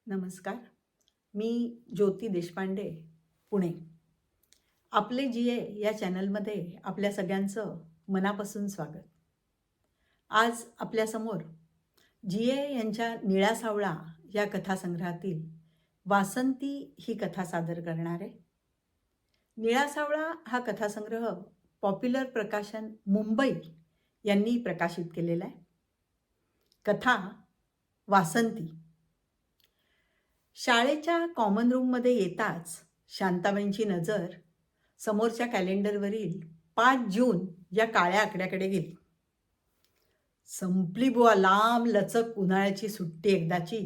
नमस्कार. मी ज्योती देशपांडे, पुणे. आपले जी.ए. या चॅनलमध्ये आपल्या सगळ्यांचं मनापासून स्वागत. आज आपल्यासमोर जी.ए. यांच्या निळा सावळा या कथासंग्रहातील वासंती ही कथा सादर करणार आहे. निळा सावळा हा कथासंग्रह पॉप्युलर प्रकाशन मुंबई यांनी प्रकाशित केलेला आहे. कथा वासंती. शाळेच्या कॉमन रूममध्ये येताच शांताबाईंची नजर समोरच्या कॅलेंडरवरील 5 जून या काळ्या आकड्याकडे गेली. संपली बुवा लांब लचक उन्हाळ्याची सुट्टी एकदाची,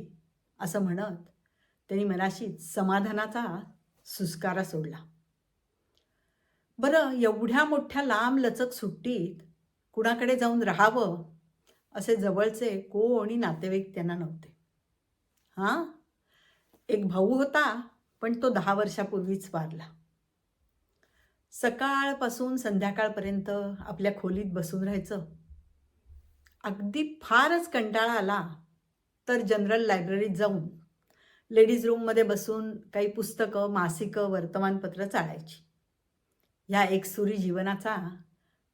असं म्हणत त्यांनी मनाशीच समाधानाचा सुस्कारा सोडला. बरं, एवढ्या मोठ्या लांब लचक सुट्टीत कुणाकडे जाऊन राहावं असे जवळचे कोणी नातेवाईक त्यांना नव्हते. हां, एक भाऊ होता, पण तो 10 वर्षापूर्वीच वारला. सकाळपासून संध्याकाळपर्यंत आपल्या खोलीत बसून राहायचं. अगदी फारच कंटाळा आला तर जनरल लायब्ररीत जाऊन लेडीज रूममध्ये बसून काही पुस्तकं, मासिकं, वर्तमानपत्र चाळायची. ह्या एकसुरी जीवनाचा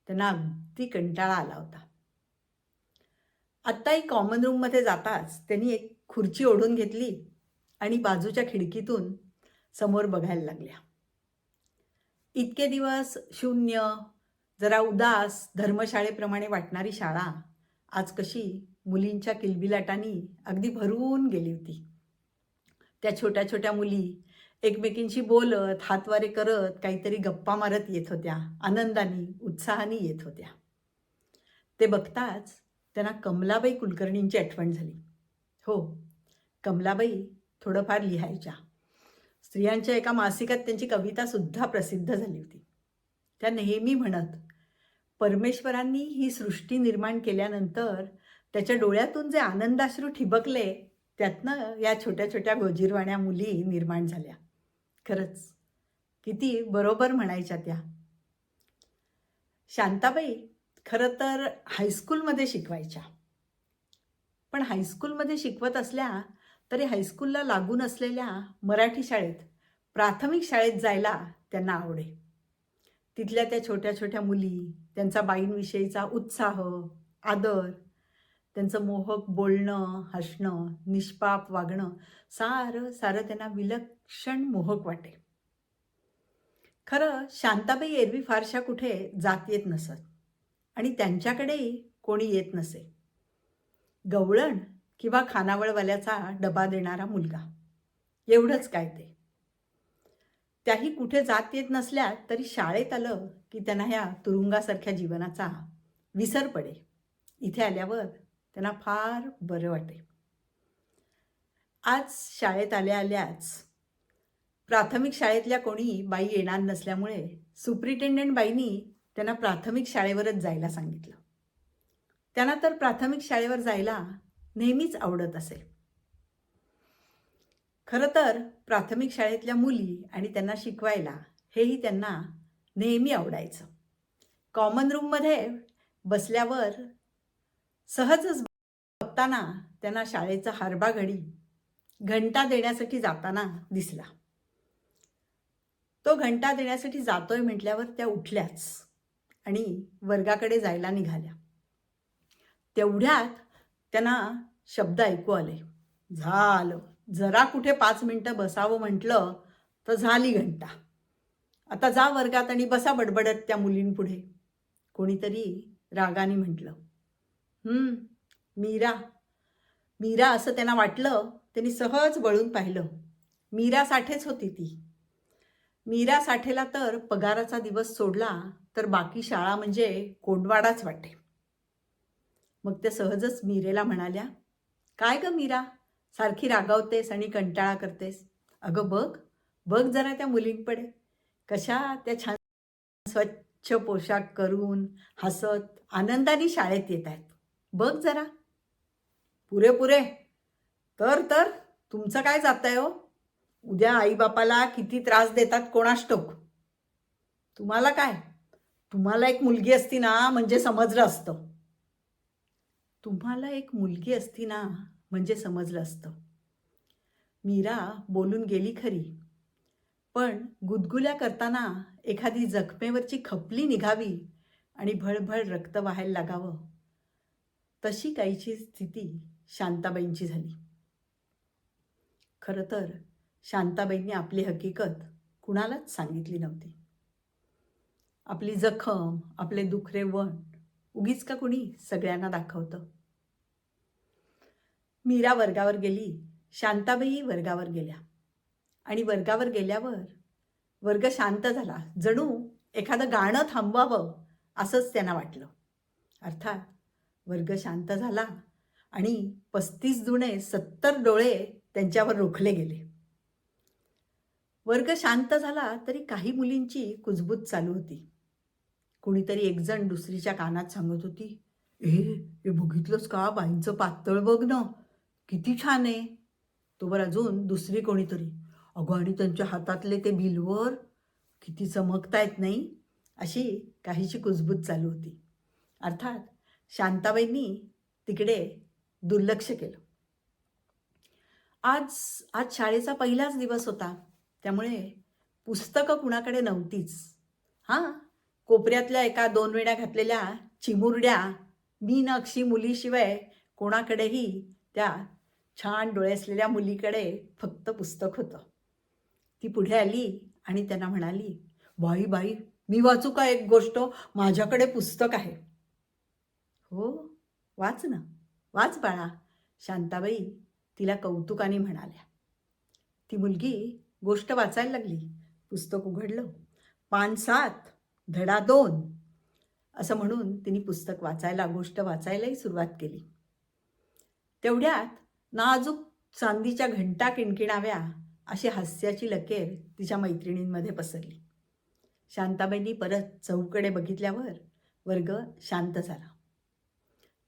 त्यांना अगदी कंटाळा आला होता. आत्ताही कॉमन रूममध्ये जाताच त्यांनी एक खुर्ची ओढून घेतली आणि बाजूच्या खिडकीतून समोर बघायला लागल्या. इतके दिवस शून्य, जरा उदास, धर्मशाळेप्रमाणे वाटणारी शाळा आज कशी मुलींच्या किलबिलाटांनी अगदी भरून गेली होती. त्या छोट्या छोट्या मुली एकमेकींशी बोलत, हातवारे करत, काहीतरी गप्पा मारत येत होत्या. आनंदाने, उत्साहाने येत होत्या. ते बघताच त्यांना कमलाबाई कुलकर्णींची आठवण झाली. हो, कमलाबाई थोडंफार लिहायच्या. स्त्रियांच्या एका मासिकात त्यांची कवितासुद्धा प्रसिद्ध झाली होती. त्या नेहमी म्हणत, परमेश्वरांनी ही सृष्टी निर्माण केल्यानंतर त्याच्या डोळ्यातून जे आनंदाश्रू ठिबकले, त्यातनं या छोट्या छोट्या गोजीरवाण्या मुली निर्माण झाल्या. खरंच किती बरोबर म्हणायच्या त्या. शांताबाई खरं तर हायस्कूलमध्ये शिकवायच्या. पण हायस्कूलमध्ये शिकवत असल्या तरी हायस्कूलला लागून असलेल्या मराठी शाळेत, प्राथमिक शाळेत जायला त्यांना आवडे. तिथल्या त्या छोट्या छोट्या मुली, त्यांचा बाईंविषयीचा उत्साह, आदर, त्यांचं मोहक बोलणं, हसणं, निष्पाप वागणं, सारं सारं त्यांना विलक्षण मोहक वाटे. खरं शांताबाई एरवी फारशा कुठे जात येत नसत आणि त्यांच्याकडेही कोणी येत नसे. गवळण किंवा खानावळवाल्याचा डबा देणारा मुलगा, एवढंच काय ते. त्याही कुठे जात येत नसल्या तरी शाळेत आलं की त्यांना ह्या तुरुंगासारख्या जीवनाचा विसर पडे. इथे आल्यावर त्यांना फार बरं वाटे. आज शाळेत आल्या आल्याच प्राथमिक शाळेतल्या कोणी बाई येणार नसल्यामुळे सुप्रिटेंडंट बाईंनी त्यांना प्राथमिक शाळेवरच जायला सांगितलं. त्यांना तर प्राथमिक शाळेवर जायला नेहमीच आवडत असे. खरं तर प्राथमिक शाळेतल्या मुली आणि त्यांना शिकवायला हेही त्यांना नेहमी आवडायचं. कॉमन रूममध्ये बसल्यावर सहजच बघताना त्यांना शाळेचा हारबा घडी घंटा देण्यासाठी जाताना दिसला. तो घंटा देण्यासाठी जातोय म्हटल्यावर त्या उठल्याच आणि वर्गाकडे जायला निघाल्या. तेवढ्यात त्यांना शब्द ऐकू आले. झालं, जरा कुठे 5 मिनिटं बसावं म्हटलं तर झाली घंटा. आता जा वर्गात आणि बसा बडबडत त्या मुलींपुढे. कोणीतरी रागाने म्हटलं, मीरा. मीरा असं त्यांना वाटलं. त्यांनी सहज वळून पाहिलं. मीरा साठेच होती ती. मीरा साठेला तर पगाराचा दिवस सोडला तर बाकी शाळा म्हणजे कोंडवाडाच वाटे. मग त्या सहजच मीरेला म्हणाल्या, काय ग मीरा, सारखी रागावतेस आणि कंटाळा करतेस? अगं बघ, बघ जरा त्या मुलींकडे, कशा त्या छान स्वच्छ पोशाख करून हसत आनंदाने शाळेत येत आहेत. बघ जरा. पुरे पुरे. तर तुमचं काय जातंय हो? उद्या आईबापाला किती त्रास देतात कोणास ठाऊक. तुम्हाला काय, तुम्हाला एक मुलगी असती ना म्हणजे समजलं असतं. तुम्हाला एक मुलगी असती ना म्हणजे समजलं असतं. मीरा बोलून गेली खरी, पण गुदगुल्या करताना एखादी जखमेवरची खपली निघावी आणि भळभळ रक्त वाहायला लागावं, तशी काहीची स्थिती शांताबाईंची झाली. खरं तर शांताबाईंनी आपली हकीकत कुणालाच सांगितली नव्हती. आपली जखम, आपले दुखरे वण उगीच का कुणी सगळ्यांना दाखवतं. मीरा वर्गावर गेली, शांताबाई वर्गावर गेल्या आणि वर्गावर गेल्यावर वर्ग शांत झाला. जणू एखादं गाणं थांबवावं असंच त्यांना वाटलं. अर्थात वर्ग शांत झाला आणि 35 दुणे 70 डोळे त्यांच्यावर रोखले गेले. वर्ग शांत झाला तरी काही मुलींची कुजबूज चालू होती. कुणीतरी एकजण दुसरीच्या कानात सांगत होती, हे बघितलंस का, बाईंचं पातळ बघ ना, किती छान आहे. तोवर अजून दुसरी कोणीतरी, अगं आणि त्यांच्या हातातले ते बिलवर किती चमकतायत नाही, अशी काहीची कुजबूज चालू होती. अर्थात शांताबाईंनी तिकडे दुर्लक्ष केलं. आज आज शाळेचा पहिलाच दिवस होता, त्यामुळे पुस्तकं कुणाकडे नव्हतीच. हां, कोपऱ्यातल्या एका 2 वेळा घातलेल्या चिमुरड्या मीनाक्षी मुलीशिवाय कोणाकडेही त्या छान डोळे असलेल्या मुलीकडे फक्त पुस्तक होतं. ती पुढे आली आणि त्यांना म्हणाली, बाई बाई, मी वाचू का एक गोष्ट, माझ्याकडे पुस्तक आहे. हो, वाच ना, वाच बाळा, शांताबाई तिला कौतुकाने म्हणाल्या. ती मुलगी गोष्ट वाचायला लागली. पुस्तक उघडलं. पान 7 धडा 2 असं म्हणून तिने पुस्तक वाचायला, गोष्ट वाचायलाही सुरुवात केली. तेवढ्यात नाजूक चांदीच्या घंटा किणकिणाव्या अशी हास्याची लकेर तिच्या मैत्रिणींमध्ये पसरली. शांताबाईंनी परत चौकडे बघितल्यावर वर्ग शांत झाला.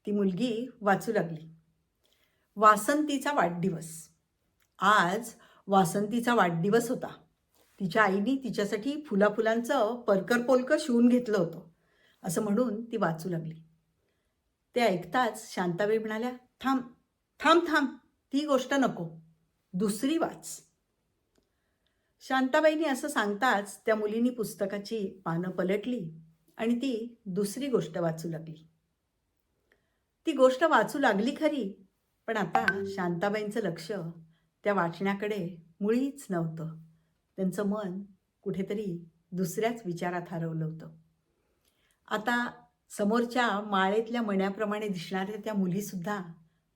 ती मुलगी वाचू लागली. वासंतीचा वाढदिवस. आज वासंतीचा वाढदिवस होता. तिच्या आईने तिच्यासाठी फुलाफुलांचं परकर पोलकं शिवून घेतलं होतं असं म्हणून ती वाचू लागली. ते ऐकताच शांताबाई म्हणाल्या, थांब थांब थांब, ती गोष्ट नको, दुसरी वाच. शांताबाईंनी असं सांगताच त्या मुलीनी पुस्तकाची पानं पलटली आणि ती दुसरी गोष्ट वाचू लागली. ती गोष्ट वाचू लागली खरी, पण आता शांताबाईंचं लक्ष त्या वाचण्याकडे मुळीच नव्हतं. त्यांचं मन कुठेतरी दुसऱ्याच विचारात हरवलं होतं. आता समोरच्या माळेतल्या मण्याप्रमाणे दिसणाऱ्या त्या मुलीसुद्धा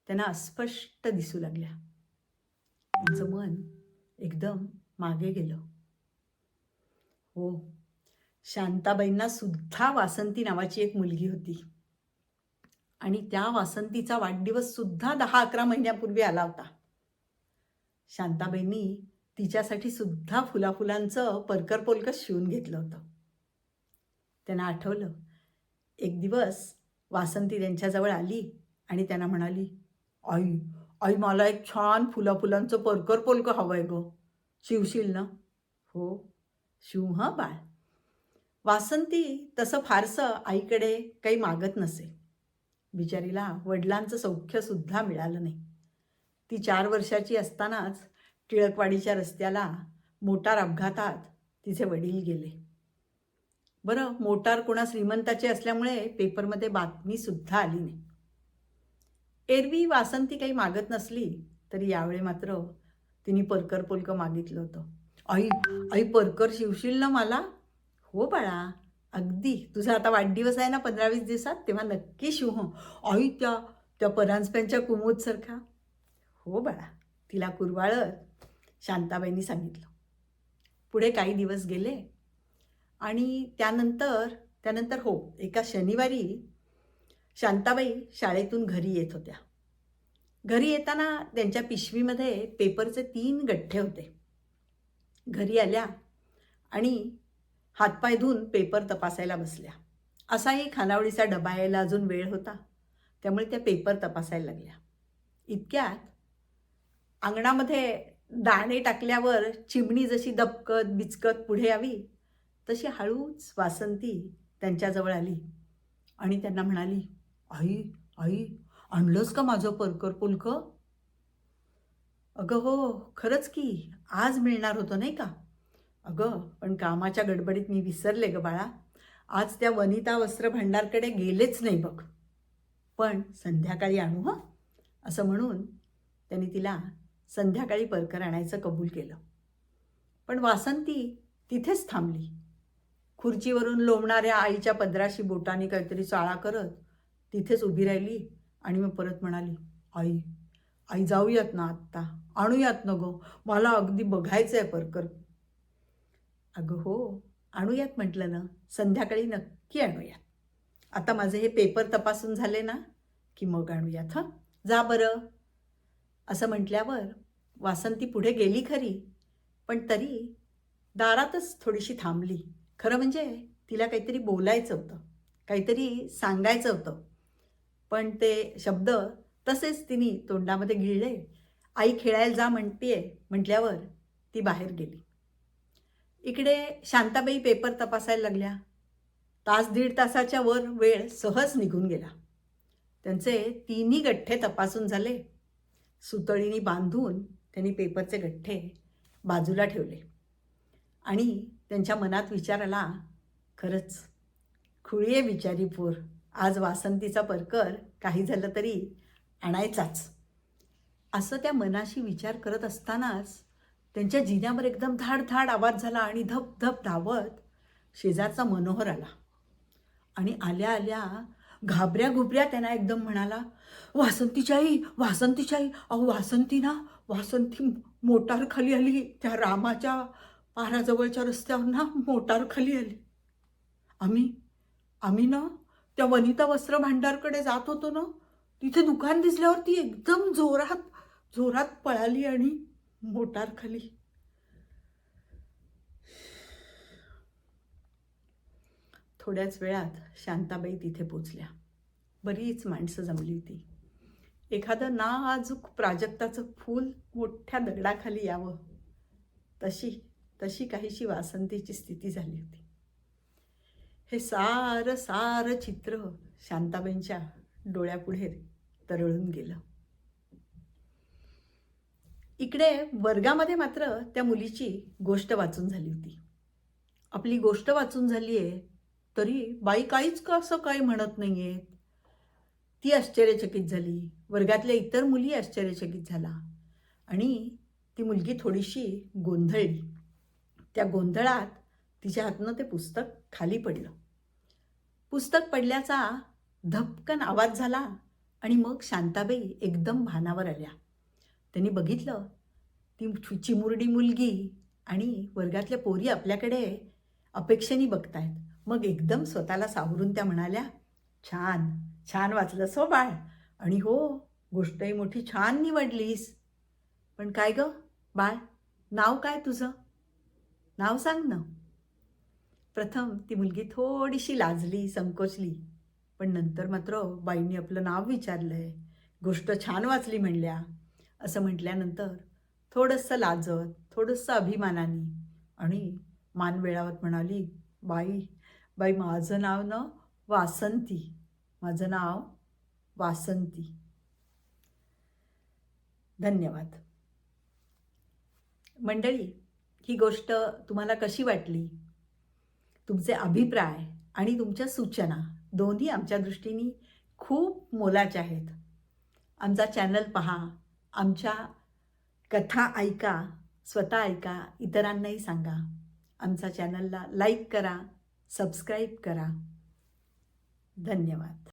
त्यांना अस्पष्ट दिसू लागल्या. त्यांचं मन एकदम मागे गेलं. हो, शांताबाईंना सुद्धा वासंती नावाची एक मुलगी होती आणि त्या वासंतीचा वाढदिवस सुद्धा 10-11 महिन्यापूर्वी आला होता. शांताबाईंनी तिच्यासाठी सुद्धा फुलाफुलांचं परकर पोलकं शिवून घेतलं होतं. त्यांना आठवलं, एक दिवस वासंती त्यांच्याजवळ आली आणि त्यांना म्हणाली, आई आई, मला एक छान फुलाफुलांचं परकर पोलकं हवं आहे गं, शिवशील ना? हो, शिव हं बाळ. वासंती तसं फारसं आईकडे काही मागत नसे. बिचारीला वडिलांचं सौख्यसुद्धा मिळालं नाही. ती 4 वर्षाची असतानाच टिळकवाडीच्या रस्त्याला मोटार अपघातात तिचे वडील गेले. बरं, मोटार कोणा श्रीमंताची असल्यामुळे पेपरमध्ये बातमीसुद्धा आली नाही. एरवी वासंती काही मागत नसली तरी यावेळी मात्र तिने परकर पोलकं मागितलं होतं. आई आई, परकर शिवशील ना मला? हो बाळा, अगदी. तुझा आता वाढदिवस आहे ना 15-20 दिवसात, तेव्हा नक्की शिव हं. आई, त्या त्या परांजप्यांच्या कुमूदसारखा? हो बाळा, तिला कुरवाळत शांताबाईंनी सांगितलं. पुढे काही दिवस गेले आणि त्यानंतर हो, एका शनिवारी शांताबाई शाळेतून घरी येत होत्या. घरी येताना त्यांच्या पिशवीमध्ये पेपरचे 3 गठ्ठे होते. घरी आल्या आणि हातपाय धुवून पेपर तपासायला बसल्या. असाही खानावळीचा डबा यायला अजून वेळ होता, त्यामुळे त्या पेपर तपासायला लागल्या. इतक्यात अंगणामध्ये दाणे टाकल्यावर चिमणी जशी दबकत बिचकत पुढे यावी, तशी हळूच वासंती त्यांच्याजवळ आली आणि त्यांना म्हणाली, आई आई, आणलंस का माझं परकर पोलकं? अगं हो, खरंच की. आज मिळणार होतं नाही का? अगं, पण कामाच्या गडबडीत मी विसरले गं बाळा. आज त्या वनिता वस्त्र भांडारकडे गेलेच नाही बघ. पण संध्याकाळी आणू हं, असं म्हणून त्यांनी तिला संध्याकाळी परकर आणायचं कबूल केलं. पण वासंती तिथेच थांबली. खुर्चीवरून लोंबणाऱ्या आईच्या पदराशी बोटाने काहीतरी चाळा करत तिथेच उभी राहिली आणि मग परत म्हणाली, "आई, आई जाऊयात ना आत्ता, आणूयात ना गं, मला अगदी बघायचं आहे परकर." "अगं हो, आणूयात म्हटलं ना, संध्याकाळी नक्की आणूयात. आता माझे हे पेपर तपासून झाले ना, की मग आणूयात हं. जा बरं." असं म्हटल्यावर वासंती पुढे गेली खरी, पण तरी दारातच थोडीशी थांबली. खरं म्हणजे तिला काहीतरी बोलायचं होतं, काहीतरी सांगायचं होतं. पण ते शब्द तसेच तिने तोंडामध्ये गिळले. आई खेळायला जा म्हणतीये म्हटल्यावर ती बाहेर गेली. इकडे शांताबाई पेपर तपासायला लागल्या. तास दीड तासाच्या वर वेळ सहज निघून गेला. त्यांचे तिन्ही गठ्ठे तपासून झाले. सुतळीने बांधून त्यांनी पेपरचे गठ्ठे बाजूला ठेवले आणि त्यांच्या मनात विचार आला, खरंच खुळी आहे बिचारी पोर. आज वासंतीचा परकर काही झालं तरी आणायचाच. असं त्या मनाशी विचार करत असतानाच त्यांच्या जिन्यावर एकदम धाड धाड आवाज झाला आणि धप धप धावत शेजारचा मनोहर आला. आणि आल्या आल्या घाबऱ्या घुबऱ्या त्यांना एकदम म्हणाला, "वासंतीची आई, वासंतीची आई, अहो वासंती ना, वासंती मोटार खाली आली. त्या रामाच्या पाराजवळच्या रस्त्यावर ना मोटार खाली आली. आम्ही आम्ही ना त्या वनिता वस्त्र भांडारकडे जात होतो ना, तिथे दुकान दिसल्यावर ती एकदम जोरात जोरात पळाली आणि मोटार खाली." थोड्याच वेळात शांताबाई तिथे पोचल्या. बरीच माणसं जमली होती. एखादं नाजूक प्राजक्ताचं फूल मोठ्या दगडाखाली यावं, तशी तशी काहीशी वासंतीची स्थिती झाली होती. हे सारं सारं चित्र शांताबाईंच्या डोळ्यापुढे तरळून गेलं. इकडे वर्गामध्ये मात्र त्या मुलीची गोष्ट वाचून झाली होती. आपली गोष्ट वाचून झाली आहे, तरी बाई काहीच का असं काही म्हणत नाही आहेत. ती आश्चर्यचकित झाली. वर्गातल्या इतर मुली आश्चर्यचकित झाला आणि ती मुलगी थोडीशी गोंधळली. त्या गोंधळात तिच्या हातनं ते पुस्तक खाली पडलं. पुस्तक पडल्याचा धपकन आवाज झाला आणि मग शांताबाई एकदम भानावर आल्या. त्यांनी बघितलं, ती चिमुरडी मुलगी आणि वर्गातल्या पोरी आपल्याकडे अपेक्षेने बघतायत. मग एकदम स्वतःला सावरून त्या म्हणाल्या, "छान, छान वाचलंस हो बाळ. आणि हो, गोष्टही मोठी छान निवडलीस. पण काय गं बाळ, नाव काय तुझं? नाव सांग ना." प्रथम ती मुलगी थोडीशी लाजली, संकोचली. पण नंतर मात्र बाईंनी आपलं नाव विचारलंय, गोष्ट छान वाचली म्हणल्या, असं म्हटल्यानंतर थोडंसं लाजत, थोडंसं अभिमानाने आणि मान वेळावत म्हणाली, "बाई, बाई माझं नाव ना वासंती. माझं नाव वासंती." धन्यवाद. मंडळी, ही गोष्ट तुम्हाला कशी वाटली? तुमचे अभिप्राय आणि तुमच्या सूचना दोन्ही आमच्या दृष्टीने खूप मोलाच्या आहेत. आमचा चॅनल पहा, आमच्या कथा ऐका, स्वतः ऐका, इतरांनाही सांगा. आमचा चॅनलला लाईक करा, सबस्क्राईब करा. धन्यवाद.